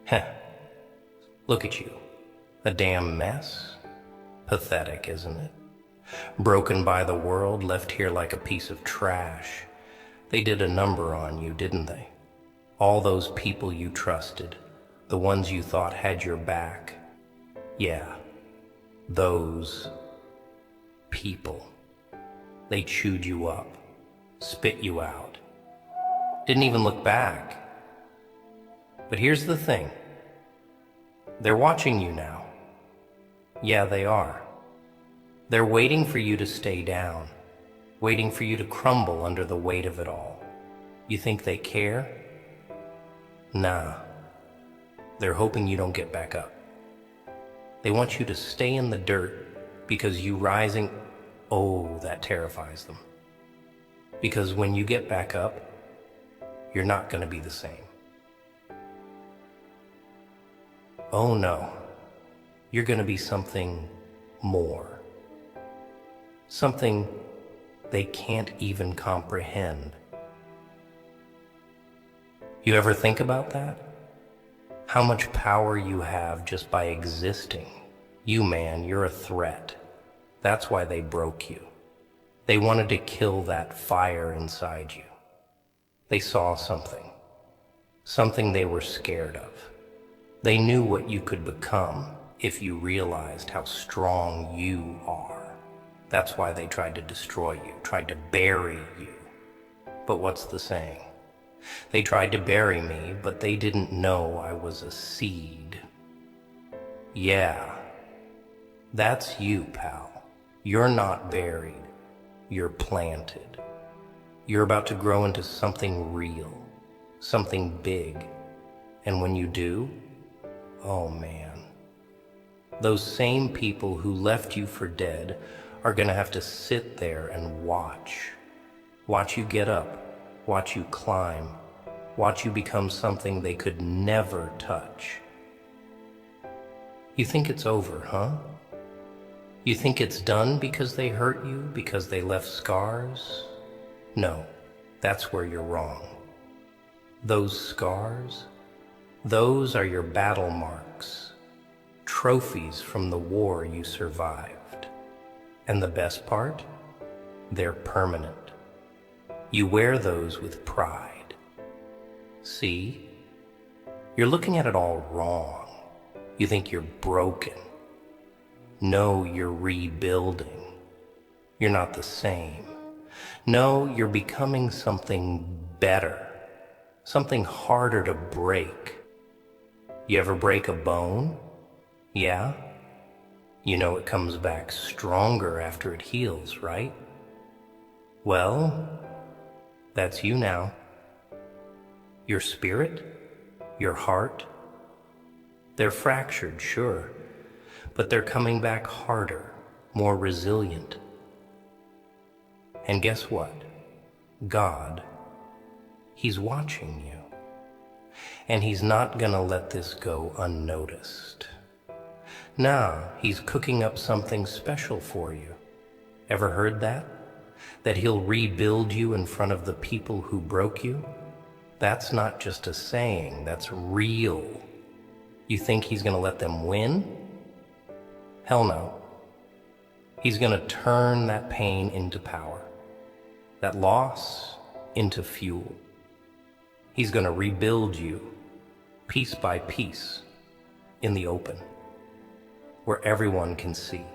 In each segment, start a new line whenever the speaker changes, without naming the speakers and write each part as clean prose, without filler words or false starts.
Heh, look at you. A damn mess? Pathetic, isn't it? Broken by the world, left here like a piece of trash. They did a number on you, didn't they? All those people you trusted, the ones you thought had your back. Yeah, those people. They chewed you up, spit you out. Didn't even look back. But here's the thing. They're watching you now. Yeah, they are. They're waiting for you to stay down, waiting for you to crumble under the weight of it all. You think they care? Nah. They're hoping you don't get back up. They want you to stay in the dirt because you rising, oh, that terrifies them. Because when you get back up, you're not going to be the same. Oh no, you're going to be something more. Something they can't even comprehend. You ever think about that? How much power you have just by existing. You, man, you're a threat. That's why they broke you. They wanted to kill that fire inside you. They saw something they were scared of. They knew what you could become if you realized how strong you are. That's why they tried to destroy you, tried to bury you. But what's the saying? They tried to bury me, but they didn't know I was a seed. Yeah, that's you, pal. You're not buried. You're planted. You're about to grow into something real, something big. And when you do, oh man, those same people who left you for dead are gonna have to sit there and watch. Watch you get up, watch you climb, watch you become something they could never touch. You think it's over, huh? You think it's done because they hurt you, because they left scars? No, that's where you're wrong. Those scars, those are your battle marks, trophies from the war you survived. And the best part? They're permanent. You wear those with pride. See? You're looking at it all wrong. You think you're broken. No, you're rebuilding. You're not the same. No, you're becoming something better, something harder to break. You ever break a bone? Yeah? You know it comes back stronger after it heals, right? Well, that's you now. Your spirit, your heart, they're fractured, sure, but they're coming back harder, more resilient. And guess what? God, He's watching you. And He's not gonna let this go unnoticed. Now, He's cooking up something special for you. Ever heard that? That He'll rebuild you in front of the people who broke you? That's not just a saying, that's real. You think He's gonna let them win? Hell no. He's gonna turn that pain into power, that loss into fuel. He's gonna rebuild you piece by piece in the open, where everyone can see.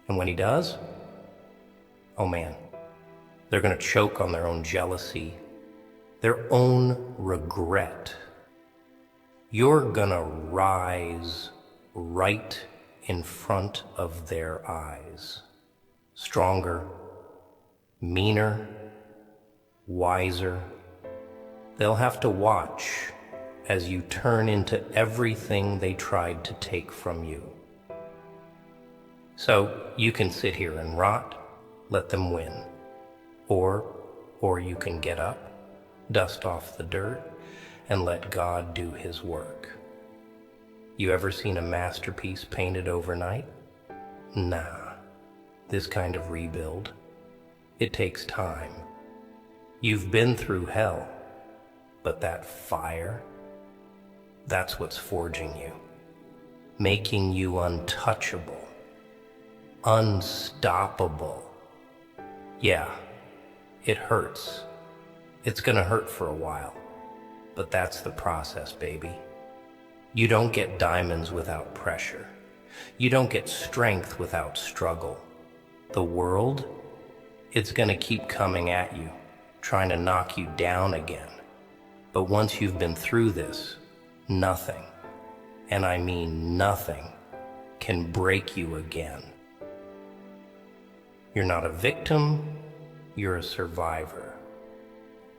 And when He does, oh man, they're gonna choke on their own jealousy, their own regret. You're gonna rise right in front of their eyes. Stronger, meaner, wiser. They'll have to watch as you turn into everything they tried to take from you. So you can sit here and rot, let them win. Or you can get up, dust off the dirt, and let God do His work. You ever seen a masterpiece painted overnight? Nah, this kind of rebuild, it takes time. You've been through hell, but that fire, That's what's forging you, making you untouchable, unstoppable. Yeah, it hurts. It's gonna hurt for a while, but that's the process, baby. You don't get diamonds without pressure. You don't get strength without struggle. The world, it's gonna keep coming at you, trying to knock you down again. But once you've been through this, nothing, and I mean nothing, can break you again. You're not a victim, you're a survivor.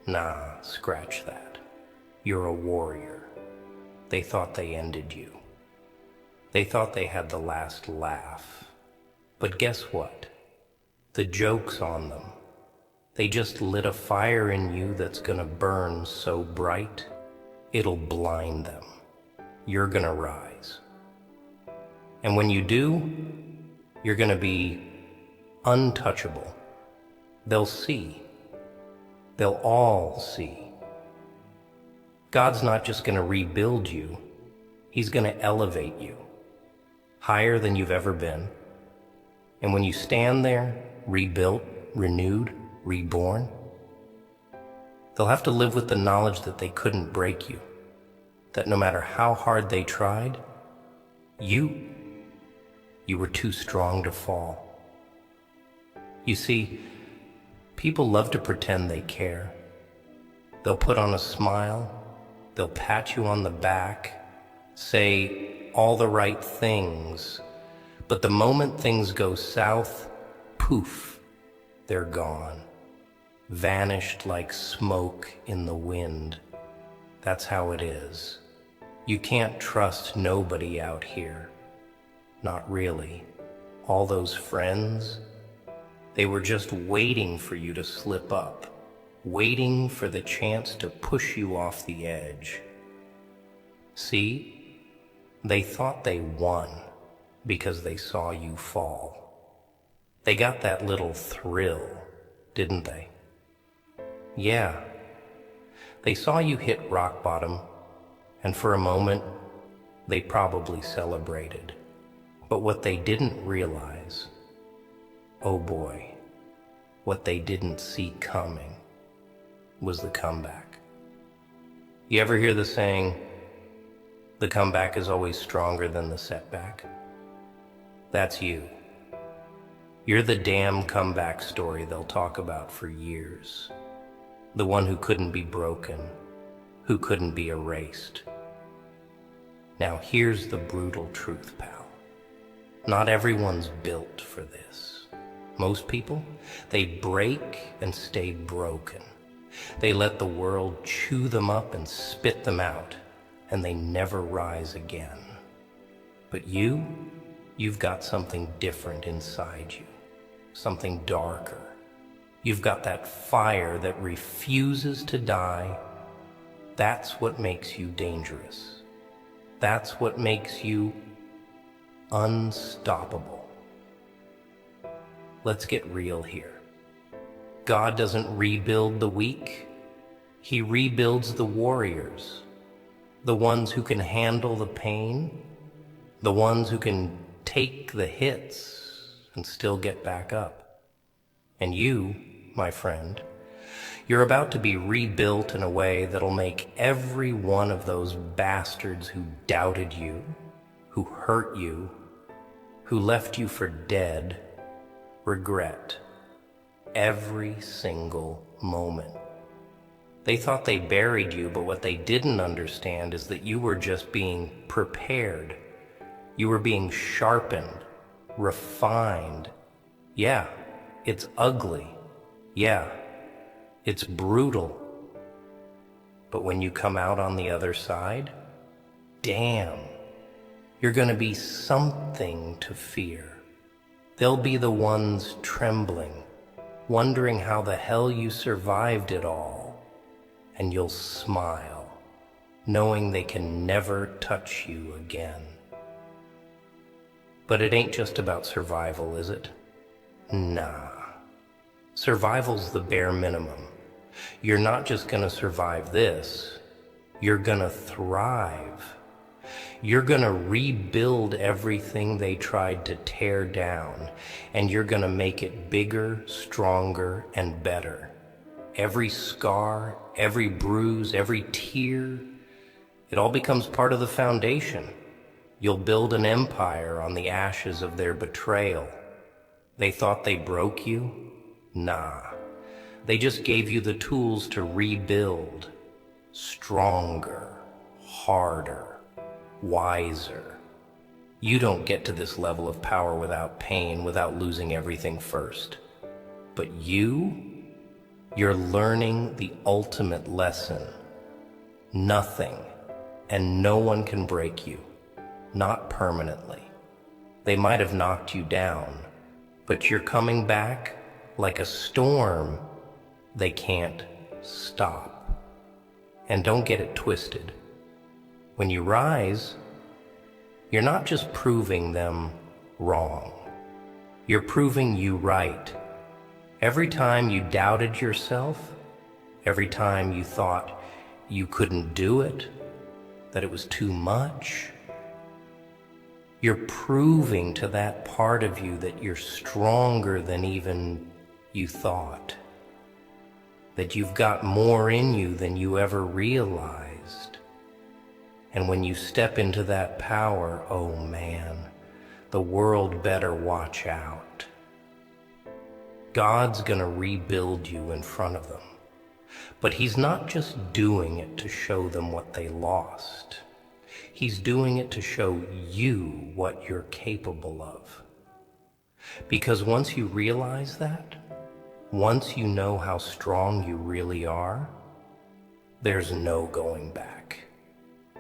Nah, scratch that. You're a warrior. They thought they ended you. They thought they had the last laugh. But guess what? The joke's on them. They just lit a fire in you that's gonna burn so bright, it'll blind them. You're gonna rise. And when you do, you're gonna be untouchable. They'll see. They'll all see. God's not just gonna rebuild you, He's gonna elevate you, higher than you've ever been. And when you stand there, rebuilt, renewed, reborn, they'll have to live with the knowledge that they couldn't break you, that no matter how hard they tried, you were too strong to fall. You see, people love to pretend they care. They'll put on a smile, they'll pat you on the back, say all the right things, but the moment things go south, poof, they're gone, vanished like smoke in the wind. That's how it is. You can't trust nobody out here. Not really. All those friends, they were just waiting for you to slip up, waiting for the chance to push you off the edge. See, they thought they won because they saw you fall. They got that little thrill, didn't they? Yeah, they saw you hit rock bottom, and for a moment, they probably celebrated. But what they didn't realize, oh boy, what they didn't see coming was the comeback. You ever hear the saying, the comeback is always stronger than the setback? That's you. You're the damn comeback story they'll talk about for years. The one who couldn't be broken, who couldn't be erased. Now here's the brutal truth, pal. Not everyone's built for this. Most people, they break and stay broken. They let the world chew them up and spit them out, and they never rise again. But you've got something different inside you, something darker. You've got that fire that refuses to die. That's what makes you dangerous. That's what makes you unstoppable. Let's get real here. God doesn't rebuild the weak. He rebuilds the warriors, the ones who can handle the pain, the ones who can take the hits and still get back up. And you, my friend, you're about to be rebuilt in a way that'll make every one of those bastards who doubted you, who hurt you, who left you for dead, regret every single moment. They thought they buried you, but what they didn't understand is that you were just being prepared. You were being sharpened, refined. Yeah, it's ugly. Yeah, it's brutal. But when you come out on the other side, damn, you're gonna be something to fear. They'll be the ones trembling, wondering how the hell you survived it all. And you'll smile, knowing they can never touch you again. But it ain't just about survival, is it? Nah. Survival's the bare minimum. You're not just gonna survive this, You're gonna thrive. You're gonna rebuild everything they tried to tear down, and you're gonna make it bigger, stronger, and better. Every scar, every bruise, every tear, it all becomes part of the foundation. You'll build an empire on the ashes of their betrayal. They thought they broke you? Nah. They just gave you the tools to rebuild. Stronger, harder, wiser. You don't get to this level of power without pain, without losing everything first. But you're learning the ultimate lesson. Nothing and no one can break you, not permanently. They might have knocked you down, but you're coming back like a storm they can't stop. And don't get it twisted. When you rise, you're not just proving them wrong. You're proving you right. Every time you doubted yourself, every time you thought you couldn't do it, that it was too much, you're proving to that part of you that you're stronger than even you thought, that you've got more in you than you ever realized. And when you step into that power, oh man, the world better watch out. God's gonna rebuild you in front of them. But he's not just doing it to show them what they lost. He's doing it to show you what you're capable of. Because once you realize that, once you know how strong you really are, there's no going back.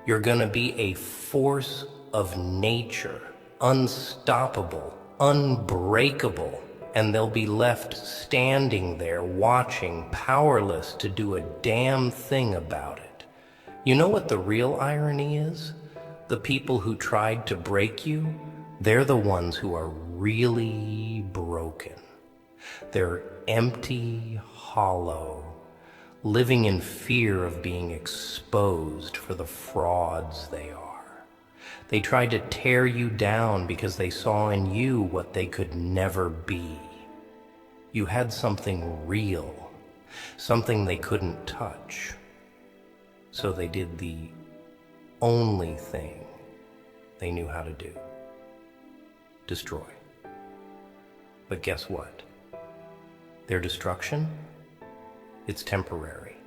You're gonna be a force of nature, unstoppable, unbreakable, and they'll be left standing there watching, powerless to do a damn thing about it. You know what the real irony is? The people who tried to break you, they're the ones who are really broken. They're empty, hollow, living in fear of being exposed for the frauds they are. They tried to tear you down because they saw in you what they could never be. You had something real, something they couldn't touch. So they did the only thing they knew how to do: destroy. But guess what? Their destruction, it's temporary.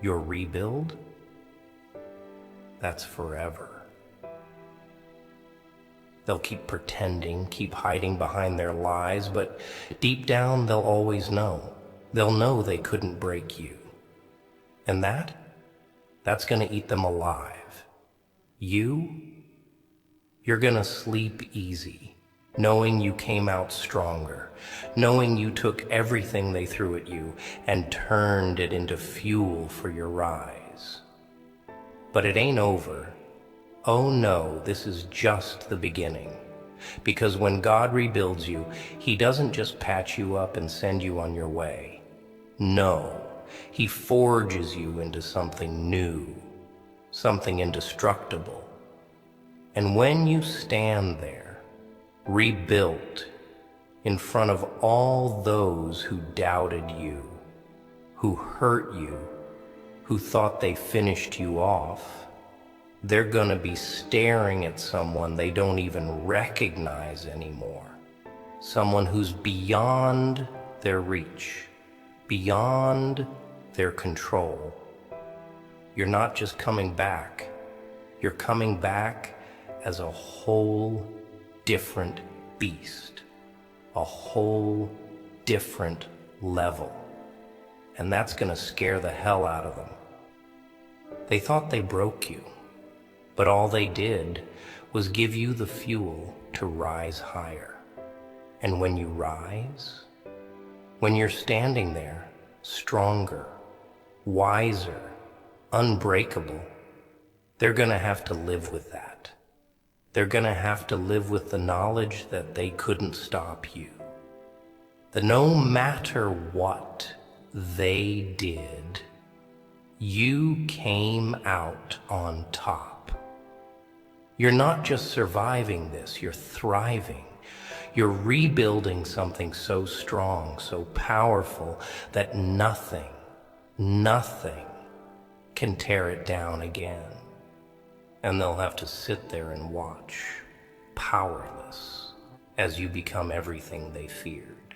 Your rebuild, that's forever. They'll keep pretending, keep hiding behind their lies, but deep down they'll always know. They'll know they couldn't break you. And that's gonna eat them alive. You're gonna sleep easy, knowing you came out stronger, knowing you took everything they threw at you and turned it into fuel for your rise. But it ain't over. Oh no, this is just the beginning. Because when God rebuilds you, he doesn't just patch you up and send you on your way. No, he forges you into something new, something indestructible. And when you stand there, rebuilt, in front of all those who doubted you, who hurt you, who thought they finished you off, they're gonna be staring at someone they don't even recognize anymore. Someone who's beyond their reach, beyond their control. You're not just coming back, you're coming back as a whole different beast, a whole different level. And that's gonna scare the hell out of them. They thought they broke you, but all they did was give you the fuel to rise higher. And when you rise, when you're standing there, stronger, wiser, unbreakable, they're gonna have to live with that. They're gonna have to live with the knowledge that they couldn't stop you. That no matter what they did, You came out on top. You're not just surviving this, you're thriving. You're rebuilding something so strong, so powerful, that nothing can tear it down again. And they'll have to sit there and watch, powerless, as you become everything they feared.